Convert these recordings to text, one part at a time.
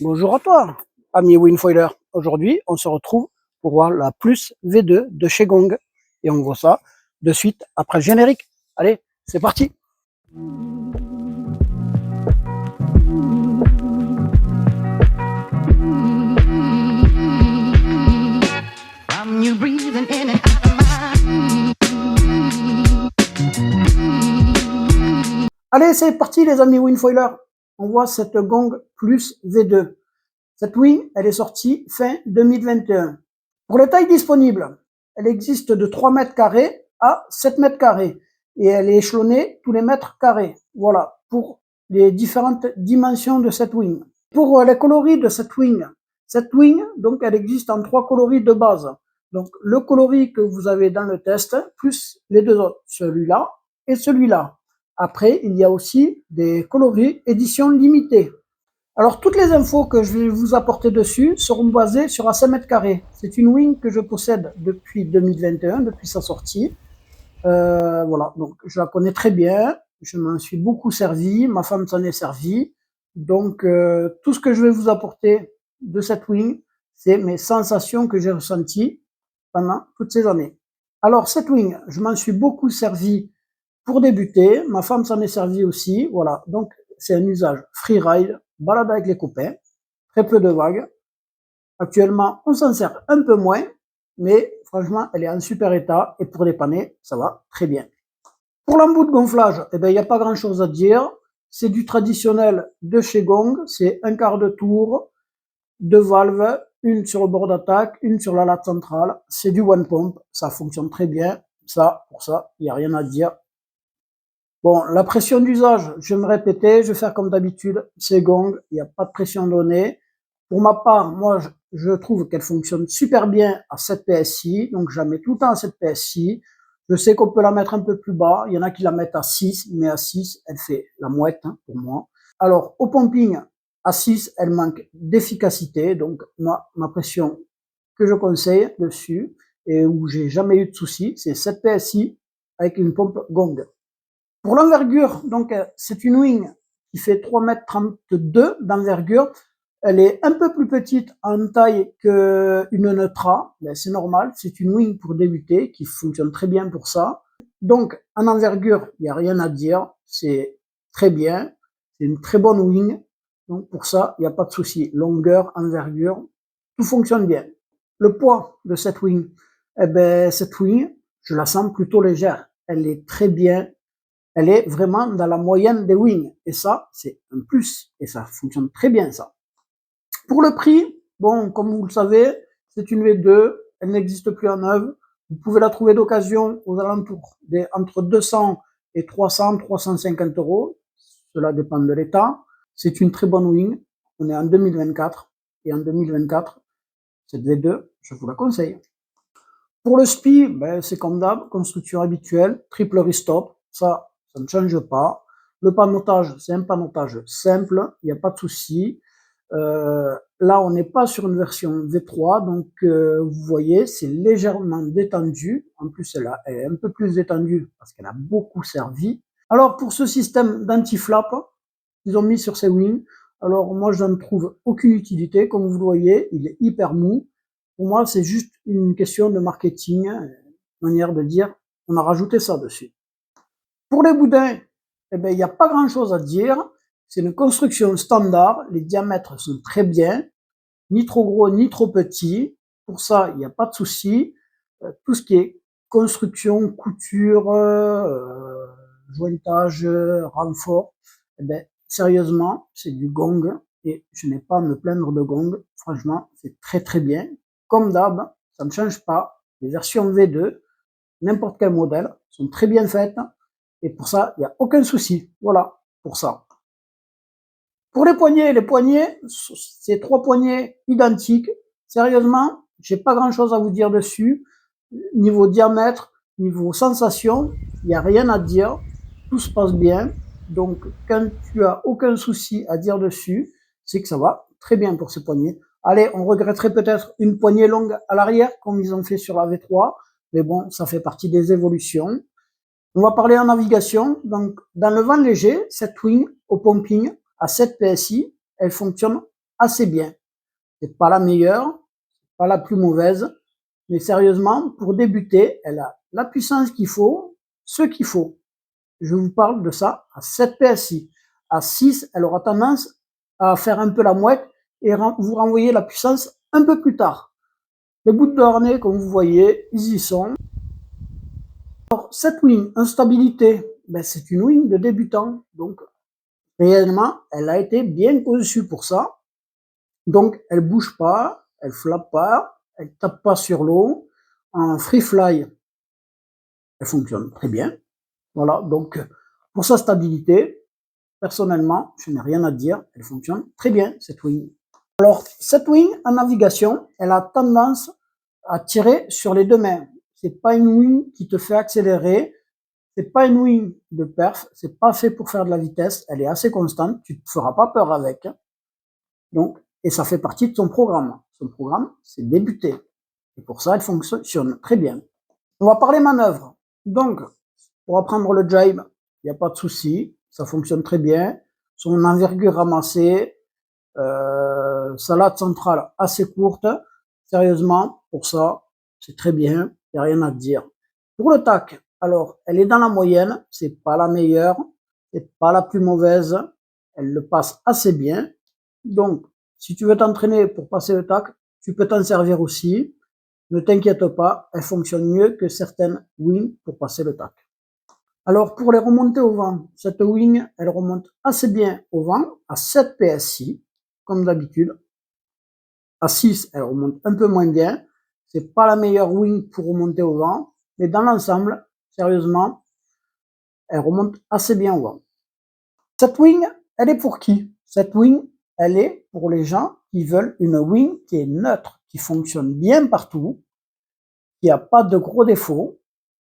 Bonjour à toi, ami Winfoiler. Aujourd'hui, on se retrouve pour voir la Plus V2 de chez Gong. Et on voit ça de suite après le générique. Allez, c'est parti. Allez, c'est parti les amis Winfoiler. On voit cette Gong Plus V2. Cette wing, elle est sortie fin 2021. Pour les tailles disponibles, elle existe de 3 mètres carrés à 7 mètres carrés. Et elle est échelonnée tous les mètres carrés. Voilà, pour les différentes dimensions de cette wing. Pour les coloris de cette wing, donc, elle existe en 3 coloris de base. Donc, le coloris que vous avez dans le test, plus les 2 autres, celui-là et celui-là. Après, il y a aussi des coloris édition limitée. Alors, toutes les infos que je vais vous apporter dessus seront basées sur un 5 mètres carrés. C'est une wing que je possède depuis 2021, depuis sa sortie. Voilà, donc je la connais très bien. Je m'en suis beaucoup servi, ma femme s'en est servie. Donc, tout ce que je vais vous apporter de cette wing, c'est mes sensations que j'ai ressenties pendant toutes ces années. Alors, cette wing, je m'en suis beaucoup servi pour débuter. Ma femme s'en est servie aussi. Voilà, donc c'est un usage freeride, balade avec les copains, très peu de vagues. Actuellement, on s'en sert un peu moins, mais franchement, elle est en super état et pour dépanner, ça va très bien. Pour l'embout de gonflage, eh ben, il n'y a pas grand chose à dire. C'est du traditionnel de chez Gong. C'est un quart de tour, 2 valves, une sur le bord d'attaque, une sur la latte centrale. C'est du one pump. Ça fonctionne très bien. Ça, pour ça, il n'y a rien à dire. Bon, la pression d'usage, je vais me répéter, je vais faire comme d'habitude. C'est Gong. Il n'y a pas de pression donnée. Pour ma part, moi, je trouve qu'elle fonctionne super bien à 7 PSI. Donc, je la mets tout le temps à 7 PSI. Je sais qu'on peut la mettre un peu plus bas. Il y en a qui la mettent à 6, mais à 6, elle fait la mouette hein, pour moi. Alors, au pumping, à 6, elle manque d'efficacité. Donc, moi, ma pression que je conseille dessus et où j'ai jamais eu de soucis, c'est 7 PSI avec une pompe Gong. Pour l'envergure, donc, c'est une wing qui fait 3,32 m d'envergure. Elle est un peu plus petite en taille qu'une Neutra, mais c'est normal, c'est une wing pour débuter qui fonctionne très bien pour ça. Donc en envergure, il n'y a rien à dire, c'est très bien, c'est une très bonne wing, donc pour ça, il n'y a pas de souci. Longueur, envergure, tout fonctionne bien. Le poids de cette wing, eh ben, cette wing, je la sens plutôt légère, elle est très bien, elle est vraiment dans la moyenne des wings, et ça, c'est un plus, et ça fonctionne très bien ça. Pour le prix, bon, comme vous le savez, c'est une V2, elle n'existe plus en neuve. Vous pouvez la trouver d'occasion aux alentours entre 200 et 300, 350 euros. Cela dépend de l'état. C'est une très bonne wing. On est en 2024. Et en 2024, cette V2, je vous la conseille. Pour le SPI, ben, c'est comme d'hab, construction habituelle, triple restop. Ça ne change pas. Le panotage, c'est un panotage simple, il n'y a pas de souci. Là, on n'est pas sur une version V3, donc vous voyez, c'est légèrement détendu. En plus, elle est un peu plus détendue parce qu'elle a beaucoup servi. Alors, pour ce système d'anti-flap qu'ils ont mis sur ces wings, alors moi, je n'en trouve aucune utilité. Comme vous le voyez, il est hyper mou. Pour moi, c'est juste une question de marketing, manière de dire, on a rajouté ça dessus. Pour les boudins, eh ben, il n'y a pas grand-chose à dire. C'est une construction standard, les diamètres sont très bien, ni trop gros ni trop petits. Pour ça, il n'y a pas de souci. Tout ce qui est construction, couture, jointage, renfort, eh ben, sérieusement, c'est du Gong et je n'ai pas à me plaindre de Gong. Franchement, c'est très très bien. Comme d'hab, ça ne change pas. Les versions V2, n'importe quel modèle, sont très bien faites et pour ça, il n'y a aucun souci. Voilà, pour ça. Pour les poignets, c'est 3 poignets identiques. Sérieusement, j'ai pas grand chose à vous dire dessus. Niveau diamètre, niveau sensation, il n'y a rien à dire. Tout se passe bien. Donc, quand tu as aucun souci à dire dessus, c'est que ça va très bien pour ces poignets. Allez, on regretterait peut-être une poignée longue à l'arrière, comme ils ont fait sur la V3. Mais bon, ça fait partie des évolutions. On va parler en navigation. Donc, dans le vent léger, cette wing au pumping à 7 PSI, elle fonctionne assez bien. C'est pas la meilleure, pas la plus mauvaise, mais sérieusement, pour débuter, elle a la puissance qu'il faut, ce qu'il faut. Je vous parle de ça à 7 PSI. À 6, elle aura tendance à faire un peu la mouette et vous renvoyer la puissance un peu plus tard. Les bouts de harnais, comme vous voyez, ils y sont. Alors, cette wing, instabilité, ben, c'est une wing de débutant. Donc, réellement, elle a été bien conçue pour ça. Donc, elle bouge pas, elle flappe pas, elle tape pas sur l'eau. En free fly, elle fonctionne très bien. Voilà, donc, pour sa stabilité, personnellement, je n'ai rien à dire. Elle fonctionne très bien, cette wing. Alors, cette wing, en navigation, elle a tendance à tirer sur les deux mains. C'est pas une wing qui te fait accélérer. C'est pas une wing de perf. C'est pas fait pour faire de la vitesse. Elle est assez constante. Tu te feras pas peur avec. Donc, et ça fait partie de son programme. Son programme, c'est débuter. Et pour ça, elle fonctionne très bien. On va parler manœuvre. Donc, pour apprendre le jibe, il n'y a pas de souci. Ça fonctionne très bien. Son envergure ramassée, salade centrale assez courte. Sérieusement, pour ça, c'est très bien. Il n'y a rien à dire. Pour le tac, alors, elle est dans la moyenne. C'est pas la meilleure. C'est pas la plus mauvaise. Elle le passe assez bien. Donc, si tu veux t'entraîner pour passer le tac, tu peux t'en servir aussi. Ne t'inquiète pas, elle fonctionne mieux que certaines wings pour passer le tac. Alors, pour les remonter au vent, cette wing, elle remonte assez bien au vent, à 7 PSI, comme d'habitude. À 6, elle remonte un peu moins bien. C'est pas la meilleure wing pour remonter au vent, mais dans l'ensemble, sérieusement, elle remonte assez bien au vent. Cette wing, elle est pour qui? Cette wing, elle est pour les gens qui veulent une wing qui est neutre, qui fonctionne bien partout, qui n'a pas de gros défauts,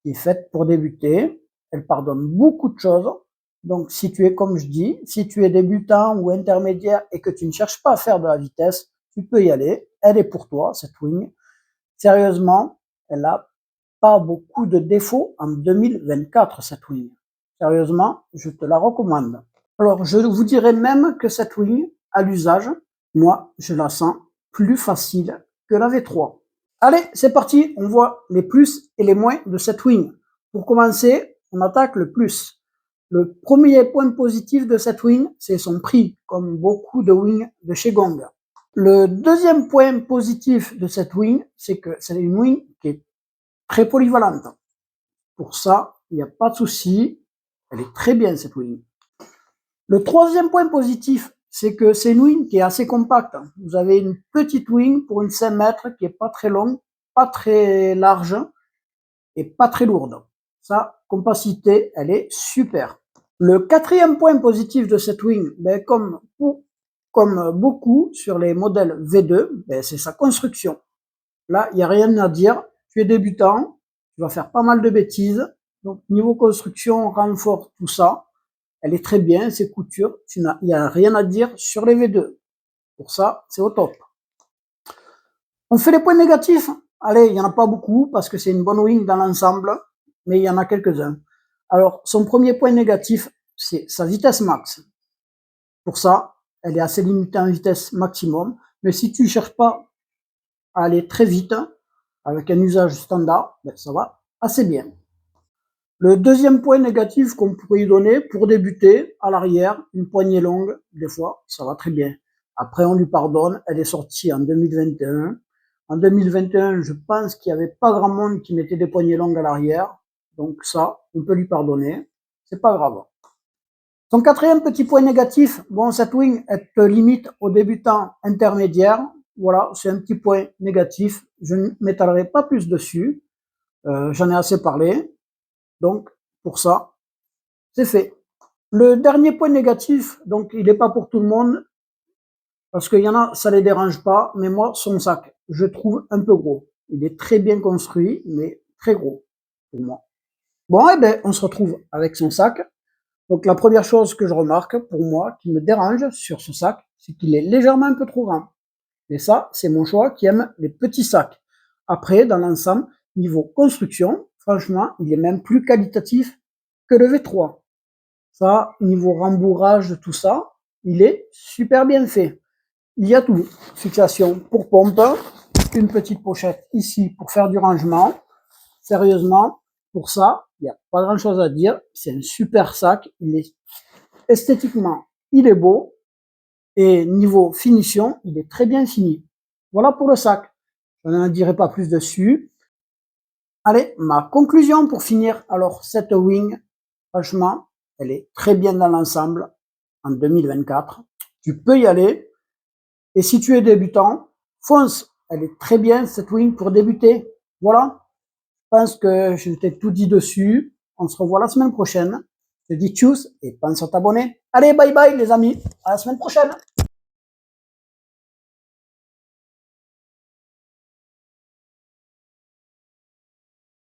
qui est faite pour débuter. Elle pardonne beaucoup de choses. Donc, si tu es, comme je dis, si tu es débutant ou intermédiaire et que tu ne cherches pas à faire de la vitesse, tu peux y aller. Elle est pour toi, cette wing. Sérieusement, elle n'a pas beaucoup de défauts en 2024, cette wing. Sérieusement, je te la recommande. Alors, je vous dirais même que cette wing, à l'usage, moi, je la sens plus facile que la V3. Allez, c'est parti, on voit les plus et les moins de cette wing. Pour commencer, on attaque le plus. Le premier point positif de cette wing, c'est son prix, comme beaucoup de wings de chez Gong. Le deuxième point positif de cette wing, c'est que c'est une wing qui est très polyvalente. Pour ça, il n'y a pas de souci, elle est très bien cette wing. Le troisième point positif, c'est que c'est une wing qui est assez compacte. Vous avez une petite wing pour une 5 mètres qui est pas très longue, pas très large et pas très lourde. Sa compacité, elle est super. Le quatrième point positif de cette wing, ben, comme beaucoup sur les modèles V2, ben, c'est sa construction. Là, il n'y a rien à dire. Tu es débutant, tu vas faire pas mal de bêtises. Donc, niveau construction, renfort, tout ça, elle est très bien, ses coutures, il n'y a rien à dire sur les V2. Pour ça, c'est au top. On fait les points négatifs. Allez, il n'y en a pas beaucoup parce que c'est une bonne wing dans l'ensemble, mais il y en a quelques-uns. Alors, son premier point négatif, c'est sa vitesse max. Pour ça, elle est assez limitée en vitesse maximum, mais si tu ne cherches pas à aller très vite, avec un usage standard, ben, ça va assez bien. Le deuxième point négatif qu'on pourrait lui donner, pour débuter, à l'arrière, une poignée longue, des fois, ça va très bien. Après, on lui pardonne, elle est sortie en 2021. En 2021, je pense qu'il n'y avait pas grand monde qui mettait des poignées longues à l'arrière. Donc ça, on peut lui pardonner. C'est pas grave. Son quatrième petit point négatif, bon, cette wing, elle te limite aux débutants intermédiaires. Voilà, c'est un petit point négatif. Je ne m'étalerai pas plus dessus. J'en ai assez parlé. Donc, pour ça, c'est fait. Le dernier point négatif, donc il n'est pas pour tout le monde, parce qu'il y en a, ça les dérange pas, mais moi, son sac, je trouve un peu gros. Il est très bien construit, mais très gros, pour moi. Bon, eh ben, on se retrouve avec son sac. Donc, la première chose que je remarque, pour moi, qui me dérange sur ce sac, c'est qu'il est légèrement un peu trop grand. Et ça, c'est mon choix qui aime les petits sacs. Après, dans l'ensemble, niveau construction, franchement, il est même plus qualitatif que le V3. Ça, niveau rembourrage, tout ça, il est super bien fait. il y a tout. Fixation pour pompe, une petite pochette ici pour faire du rangement. Sérieusement, pour ça, il n'y a pas grand chose à dire. C'est un super sac. Il est esthétiquement, il est beau. Et niveau finition, il est très bien fini. Voilà pour le sac. Je n'en dirai pas plus dessus. Allez, ma conclusion pour finir. Alors, cette wing, franchement, elle est très bien dans l'ensemble en 2024. Tu peux y aller. Et si tu es débutant, fonce. Elle est très bien, cette wing, pour débuter. Voilà. Je pense que je t'ai tout dit dessus. On se revoit la semaine prochaine. Je te dis tchuss et pense à t'abonner. Allez, bye bye les amis. À la semaine prochaine.